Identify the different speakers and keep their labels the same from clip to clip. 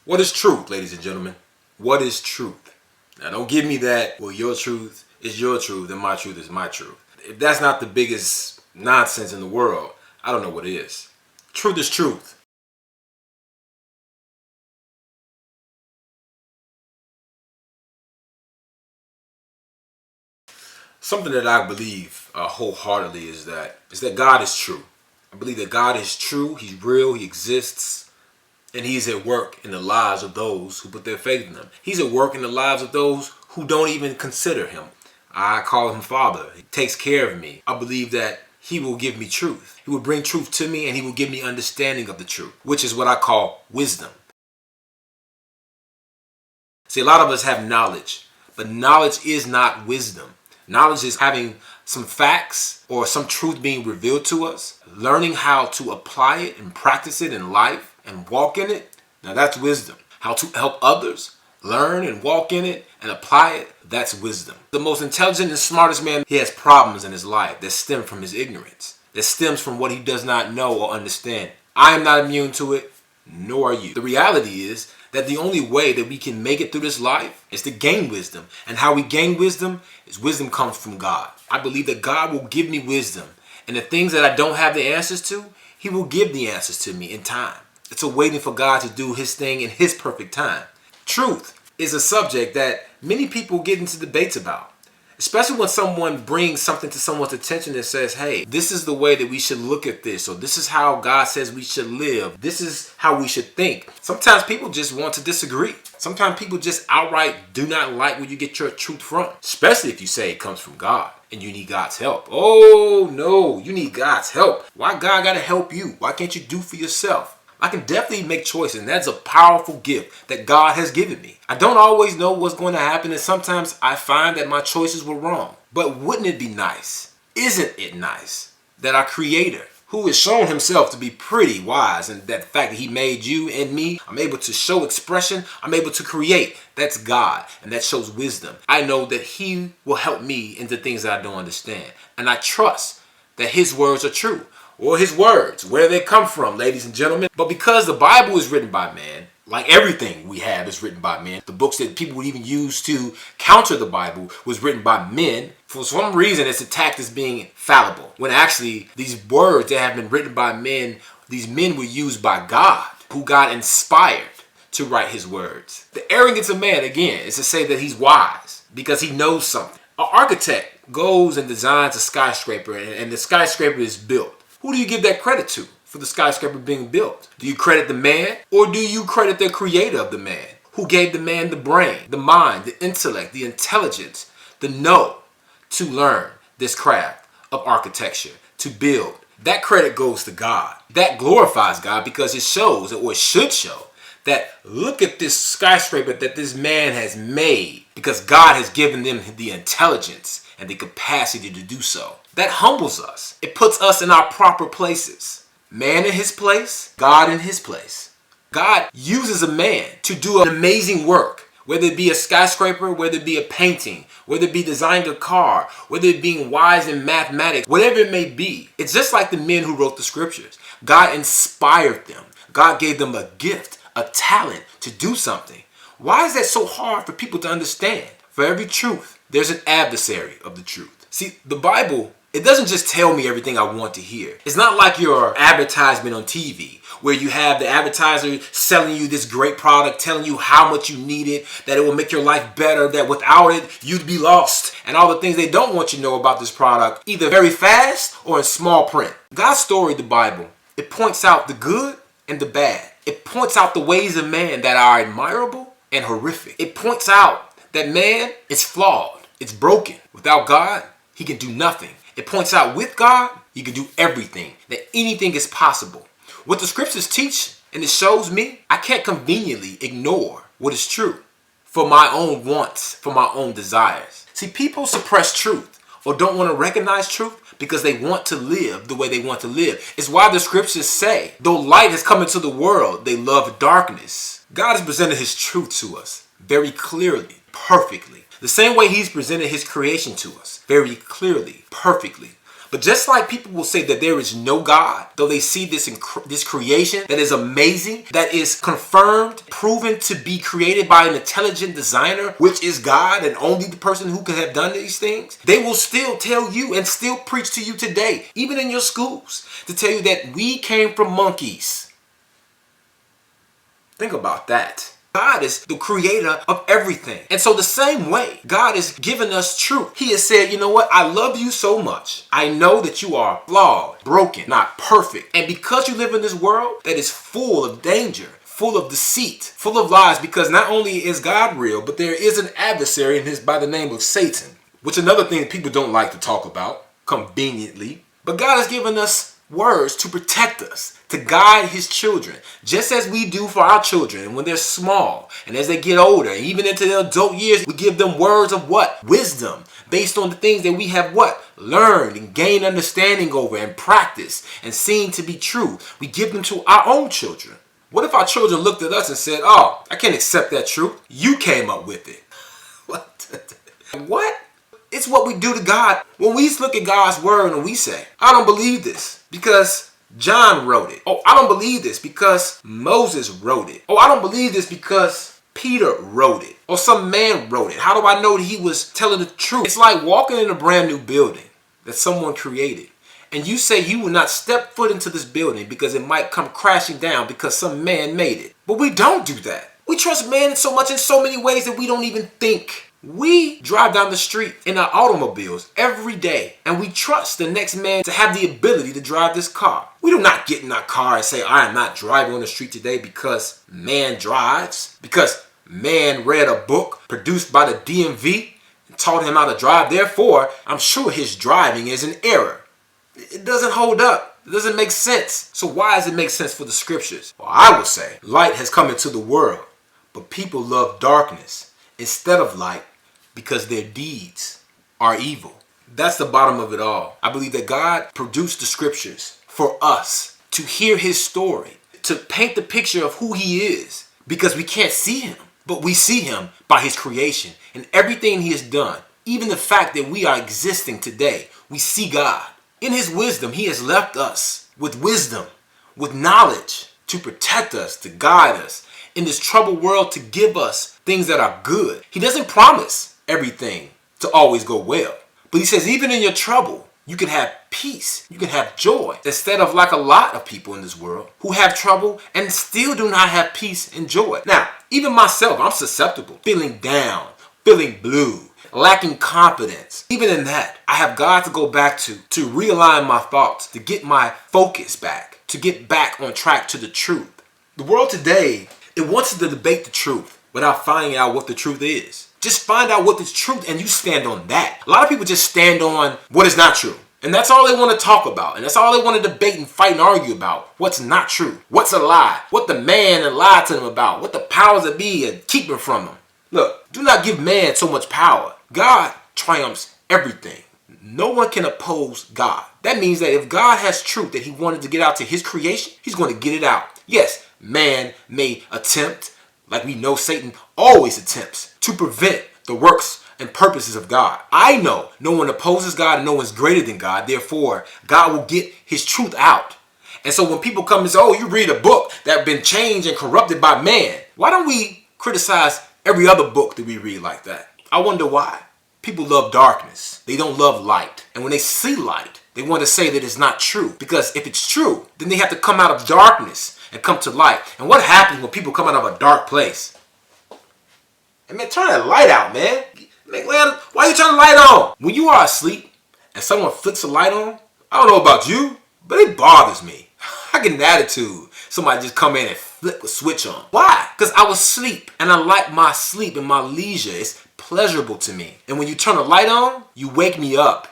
Speaker 1: What is truth, ladies and gentlemen? What is truth? Now, don't give me that, well, your truth is your truth and my truth is my truth. If that's not the biggest nonsense in the world, I don't know what is. Truth is truth. Something that I believe wholeheartedly is that God is true. I believe that God is true. He's real. He exists. And he's at work in the lives of those who put their faith in him. He's at work in the lives of those who don't even consider him. I call him Father. He takes care of me. I believe that he will give me truth. He will bring truth to me and he will give me understanding of the truth, which is what I call wisdom. See, a lot of us have knowledge, but knowledge is not wisdom. Knowledge is having some facts or some truth being revealed to us, learning how to apply it and practice it in life and walk in it. Now that's wisdom. How to help others learn and walk in it and apply it, that's wisdom. The most intelligent and smartest man, he has problems in his life that stem from his ignorance, that stems from what he does not know or understand. I am not immune to it, nor are you. The reality is that the only way that we can make it through this life is to gain wisdom. And how we gain wisdom is wisdom comes from God. I believe that God will give me wisdom. And the things that I don't have the answers to, he will give the answers to me in time. It's a waiting for God to do his thing in his perfect time. Truth is a subject that many people get into debates about. Especially when someone brings something to someone's attention that says, hey, this is the way that we should look at this, or this is how God says we should live. This is how we should think. Sometimes people just want to disagree. Sometimes people just outright do not like where you get your truth from, especially if you say it comes from God and you need God's help. Oh, no, you need God's help. Why God got to help you? Why can't you do for yourself? I can definitely make choices, and that's a powerful gift that God has given me. I don't always know what's going to happen, and sometimes I find that my choices were wrong. But wouldn't it be nice? Isn't it nice that our Creator, who has shown himself to be pretty wise, and that fact that he made you and me, I'm able to show expression, I'm able to create, that's God, and that shows wisdom. I know that he will help me into things that I don't understand, and I trust that his words are true. Or his words, where they come from, ladies and gentlemen. But because the Bible is written by man, like everything we have is written by men, the books that people would even use to counter the Bible was written by men. For some reason, it's attacked as being fallible, when actually these words that have been written by men, these men were used by God, who God inspired to write his words. The arrogance of man, again, is to say that he's wise because he knows something. An architect goes and designs a skyscraper, and the skyscraper is built. Who do you give that credit to for the skyscraper being built? Do you credit the man, or do you credit the creator of the man, who gave the man the brain, the mind, the intellect, the intelligence, the know to learn this craft of architecture, to build? That credit goes to God. That glorifies God because it shows, or it should show, that look at this skyscraper that this man has made because God has given them the intelligence and the capacity to do so. That humbles us. It puts us in our proper places. Man in his place, God in his place. God uses a man to do an amazing work, whether it be a skyscraper, whether it be a painting, whether it be designing a car, whether it being wise in mathematics, whatever it may be. It's just like the men who wrote the scriptures. God inspired them. God gave them a gift, a talent to do something. Why is that so hard for people to understand? For every truth, there's an adversary of the truth. See, the Bible, it doesn't just tell me everything I want to hear. It's not like your advertisement on TV where you have the advertiser selling you this great product, telling you how much you need it, that it will make your life better, that without it, you'd be lost, and all the things they don't want you to know about this product, either very fast or in small print. God's story, the Bible, it points out the good and the bad. It points out the ways of man that are admirable and horrific. It points out that man is flawed. It's broken. Without God, he can do nothing. It points out with God, you can do everything, that anything is possible. What the scriptures teach, and it shows me, I can't conveniently ignore what is true for my own wants, for my own desires. See, people suppress truth or don't want to recognize truth because they want to live the way they want to live. It's why the scriptures say, though light has come into the world, they love darkness. God has presented his truth to us very clearly, perfectly. The same way he's presented his creation to us very clearly, perfectly. But just like people will say that there is no God, though they see this creation that is amazing, that is confirmed, proven to be created by an intelligent designer, which is God and only the person who could have done these things, they will still tell you and still preach to you today, even in your schools, to tell you that we came from monkeys. Think about that. God is the creator of everything. And so the same way, God has given us truth. He has said, you know what? I love you so much. I know that you are flawed, broken, not perfect. And because you live in this world that is full of danger, full of deceit, full of lies, because not only is God real, but there is an adversary in his by the name of Satan, which another thing people don't like to talk about conveniently. But God has given us words to protect us, to guide his children, just as we do for our children when they're small and as they get older, even into their adult years. We give them words of what? Wisdom, based on the things that we have what? Learned and gained understanding over and practiced and seen to be true. We give them to our own children. What if our children looked at us and said, oh, I can't accept that truth. You came up with it. What? It's what we do to God. When we look at God's word and we say, I don't believe this because John wrote it. Oh, I don't believe this because Moses wrote it. Oh, I don't believe this because Peter wrote it. Or some man wrote it. How do I know that he was telling the truth? It's like walking in a brand new building that someone created. And you say you will not step foot into this building because it might come crashing down because some man made it. But we don't do that. We trust man so much in so many ways that we don't even think. We drive down the street in our automobiles every day and we trust the next man to have the ability to drive this car. We do not get in our car and say, I am not driving on the street today because man drives, because man read a book produced by the DMV and taught him how to drive. Therefore, I'm sure his driving is an error. It doesn't hold up. It doesn't make sense. So why does it make sense for the scriptures? Well, I would say light has come into the world, but people love darkness instead of light because their deeds are evil. That's the bottom of it all. I believe that God produced the scriptures for us to hear his story, to paint the picture of who he is, because we can't see him, but we see him by his creation and everything he has done. Even the fact that we are existing today, we see God. In his wisdom, he has left us with wisdom, with knowledge to protect us, to guide us in this troubled world, to give us things that are good. He doesn't promise everything to always go well, but he says even in your trouble, you can have peace, you can have joy, instead of like a lot of people in this world who have trouble and still do not have peace and joy. Now, even myself, I'm susceptible, feeling down, feeling blue, lacking confidence. Even in that, I have God to go back to realign my thoughts, to get my focus back, to get back on track to the truth. The world today, it wants to debate the truth without finding out what the truth is. Just find out what is truth and you stand on that. A lot of people just stand on what is not true. And that's all they want to talk about. And that's all they want to debate and fight and argue about. What's not true. What's a lie. What the man and lied to them about. What the powers that be are keeping from them. Look, do not give man so much power. God triumphs everything. No one can oppose God. That means that if God has truth that he wanted to get out to his creation, he's going to get it out. Yes, man may attempt, like we know Satan always attempts, to prevent the works and purposes of God. I know no one opposes God and no one's greater than God. Therefore, God will get his truth out. And so when people come and say, oh, you read a book that's been changed and corrupted by man, why don't we criticize every other book that we read like that? I wonder why. People love darkness. They don't love light. And when they see light, they want to say that it's not true. Because if it's true, then they have to come out of darkness and come to light. And what happens when people come out of a dark place? And man, turn that light out, man. Why are you turning the light on? When you are asleep and someone flicks a light on, I don't know about you, but it bothers me. I get an attitude. Somebody just come in and flip a switch on. Why? Because I was asleep and I like my sleep and my leisure. It's pleasurable to me. And when you turn the light on, you wake me up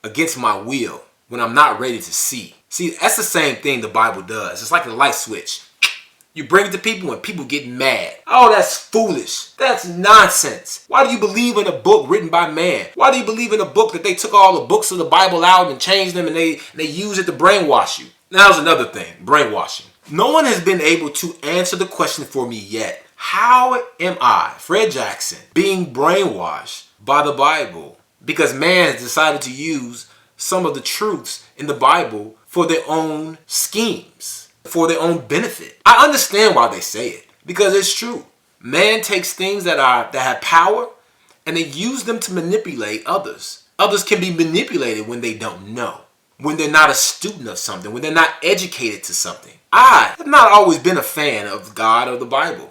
Speaker 1: against my will when I'm not ready to see. See, that's the same thing the Bible does. It's like a light switch. You bring it to people and people get mad. Oh, that's foolish. That's nonsense. Why do you believe in a book written by man? Why do you believe in a book that they took all the books of the Bible out and changed them and they use it to brainwash you? Now there's another thing, brainwashing. No one has been able to answer the question for me yet. How am I, Fred Jackson, being brainwashed by the Bible? Because man has decided to use some of the truths in the Bible for their own schemes, for their own benefit. I understand why they say it, because it's true. Man takes things that have power and they use them to manipulate others. Others can be manipulated when they don't know, when they're not a student of something, when they're not educated to something. I have not always been a fan of God or the Bible,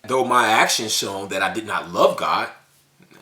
Speaker 1: though my actions shown that I did not love God.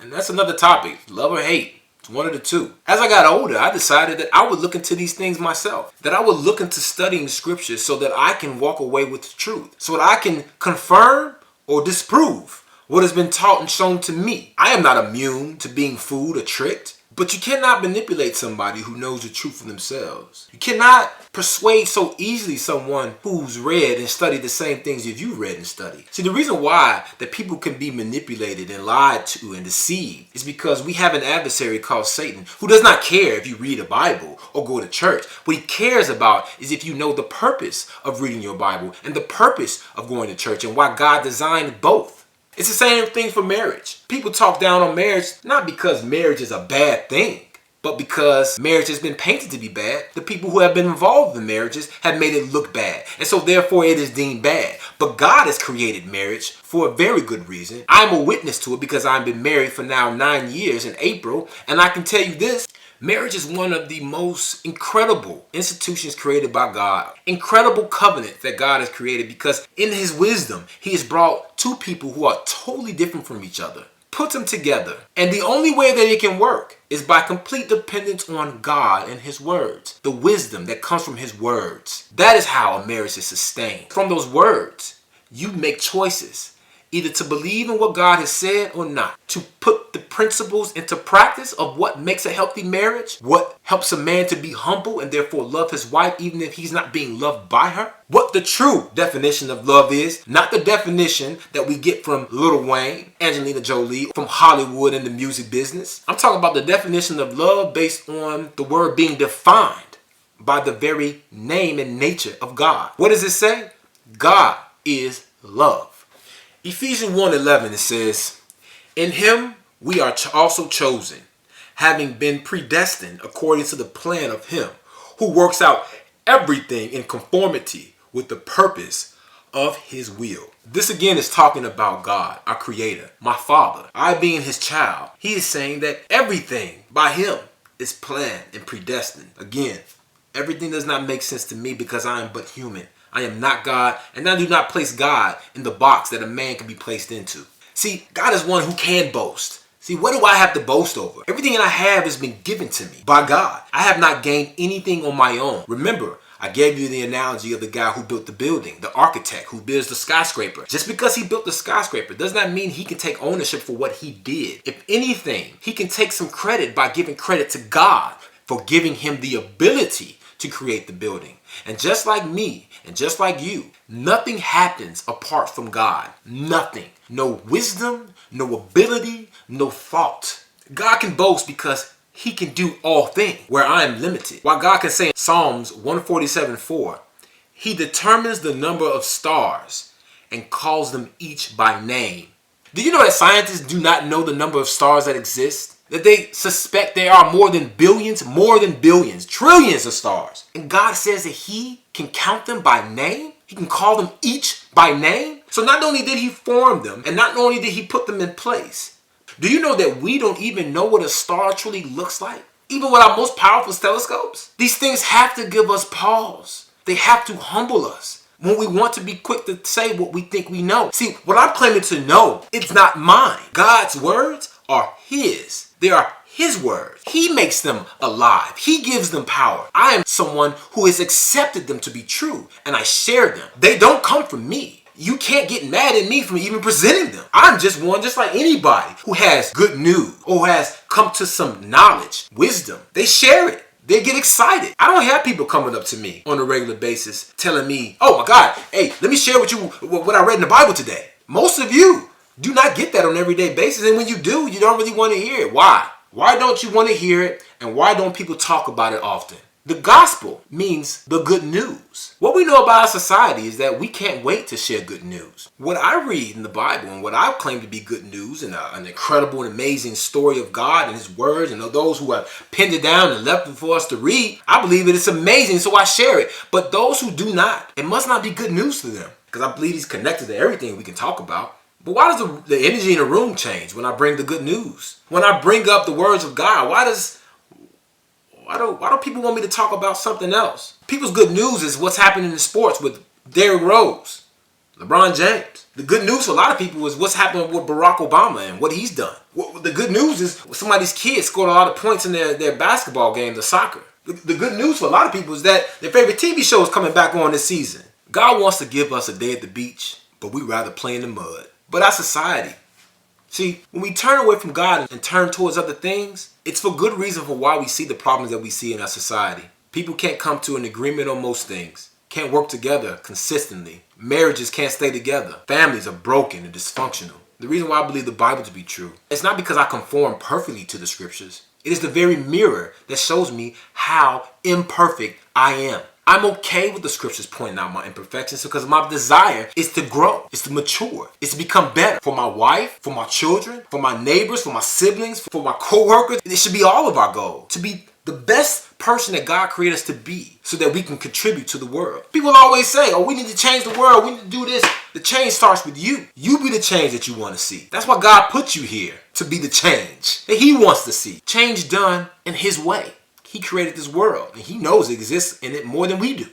Speaker 1: And that's another topic, love or hate. It's one of the two. As I got older, I decided that I would look into these things myself, that I would look into studying scriptures so that I can walk away with the truth, so that I can confirm or disprove what has been taught and shown to me. I am not immune to being fooled or tricked. But you cannot manipulate somebody who knows the truth for themselves. You cannot persuade so easily someone who's read and studied the same things that you read and studied. See, the reason why that people can be manipulated and lied to and deceived is because we have an adversary called Satan, who does not care if you read a Bible or go to church. What he cares about is if you know the purpose of reading your Bible and the purpose of going to church and why God designed both. It's the same thing for marriage. People talk down on marriage not because marriage is a bad thing, but because marriage has been painted to be bad. The people who have been involved in marriages have made it look bad, and so therefore it is deemed bad. But God has created marriage for a very good reason. I'm a witness to it because I've been married for now 9 years in April, and I can tell you this. Marriage is one of the most incredible institutions created by God. Incredible covenant that God has created because in his wisdom, he has brought two people who are totally different from each other, put them together. And the only way that it can work is by complete dependence on God and his words. The wisdom that comes from his words. That is how a marriage is sustained. From those words, you make choices. Either to believe in what God has said or not. To put the principles into practice of what makes a healthy marriage. What helps a man to be humble and therefore love his wife even if he's not being loved by her. What the true definition of love is. Not the definition that we get from Lil Wayne, Angelina Jolie, from Hollywood and the music business. I'm talking about the definition of love based on the word being defined by the very name and nature of God. What does it say? God is love. Ephesians 1:11, it says, in him we are also chosen, having been predestined according to the plan of him who works out everything in conformity with the purpose of his will. This again is talking about God, our creator, my father. I being his child, he is saying that everything by him is planned and predestined. Again, everything does not make sense to me because I am but human. I am not God, and I do not place God in the box that a man can be placed into. See, God is one who can boast. See, what do I have to boast over? Everything that I have has been given to me by God. I have not gained anything on my own. Remember, I gave you the analogy of the guy who built the building, the architect who builds the skyscraper. Just because he built the skyscraper does not mean he can take ownership for what he did. If anything, he can take some credit by giving credit to God for giving him the ability to create the building. And just like me, and just like you, nothing happens apart from God. Nothing. No wisdom, no ability, no thought. God can boast because he can do all things where I am limited. While God can say in Psalms 147:4, he determines the number of stars and calls them each by name. Do you know that scientists do not know the number of stars that exist? That they suspect there are more than billions, trillions of stars. And God says that he can count them by name. He can call them each by name. So not only did he form them, and not only did he put them in place, do you know that we don't even know what a star truly looks like? Even with our most powerful telescopes? These things have to give us pause. They have to humble us when we want to be quick to say what we think we know. See, what I'm claiming to know, it's not mine. God's words are his. They are his words. He makes them alive. He gives them power. I am someone who has accepted them to be true, and I share them. They don't come from me. You can't get mad at me for even presenting them. I'm just one, just like anybody who has good news or has come to some knowledge, wisdom. They share it. They get excited. I don't have people coming up to me on a regular basis telling me, oh my God, hey, let me share with you what I read in the Bible today. Most of you do not get that on an everyday basis. And when you don't really want to hear it. Why? Why don't you want to hear it? And why don't people talk about it often? The gospel means the good news. What we know about our society is that we can't wait to share good news. What I read in the Bible and what I claim to be good news and an incredible and amazing story of God and His words and of those who have penned it down and left it for us to read, I believe it is amazing, so I share it. But those who do not, it must not be good news to them, because I believe He's connected to everything we can talk about. But why does the energy in the room change when I bring the good news? When I bring up the words of God, why do people want me to talk about something else? People's good news is what's happening in sports with Derrick Rose, LeBron James. The good news for a lot of people is what's happening with Barack Obama and what he's done. The good news is somebody's kids scored a lot of points in their basketball game, the soccer. The good news for a lot of people is that their favorite TV show is coming back on this season. God wants to give us a day at the beach, but we rather play in the mud. But our society, see, when we turn away from God and turn towards other things, it's for good reason for why we see the problems that we see in our society. People can't come to an agreement on most things, can't work together consistently. Marriages can't stay together. Families are broken and dysfunctional. The reason why I believe the Bible to be true, it's not because I conform perfectly to the scriptures. It is the very mirror that shows me how imperfect I am. I'm okay with the scriptures pointing out my imperfections because my desire is to grow, is to mature, is to become better for my wife, for my children, for my neighbors, for my siblings, for my co-workers. It should be all of our goal, to be the best person that God created us to be so that we can contribute to the world. People always say, oh, we need to change the world, we need to do this. The change starts with you. You be the change that you want to see. That's why God put you here, to be the change that He wants to see. Change done in His way. He created this world and He knows it exists in it more than we do.